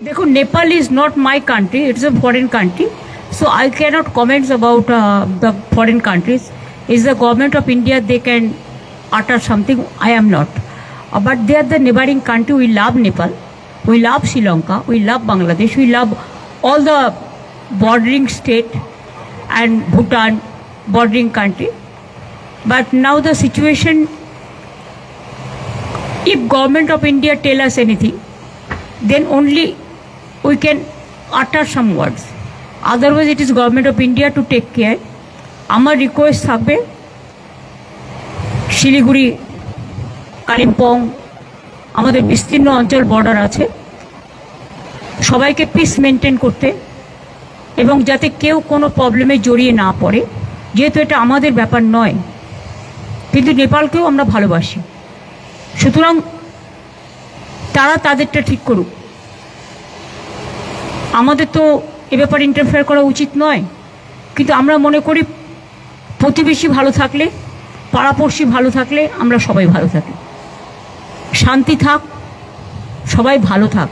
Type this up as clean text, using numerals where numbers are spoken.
देखो, Nepal is not my country, it's a foreign country, so I cannot comment about the foreign countries. It's the government of India, they can utter something, I am not. But they are the neighboring country, we love Nepal, we love Sri Lanka, we love Bangladesh, we love all the bordering state and Bhutan bordering country. But now the situation, if government of India tell us anything, then only we can utter some words. Otherwise it is government of India to take care. আমার request থাকবে শিলিগুড়ি, কালিম্পং, আমাদের বিস্তীর্ণ অঞ্চল border আছে, সবাইকে piece maintain করতে এবং যাতে কেউ কোনো প্রবলেমে জড়িয়ে না পড়ে, যেহেতু এটা আমাদের ব্যাপার নয়, কিন্তু নেপালকেও আমরা ভালোবাসি, সুতরাং তারা তাদেরটা ঠিক করুক। আমাদের তো এ ব্যাপারে ইন্টারফেয়ার করা উচিত নয়, কিন্তু আমরা মনে করি প্রতিবেশী ভালো থাকলে, পাড়াপড়শি ভালো থাকলে আমরা সবাই ভালো থাকি। শান্তি থাক, সবাই ভালো থাক।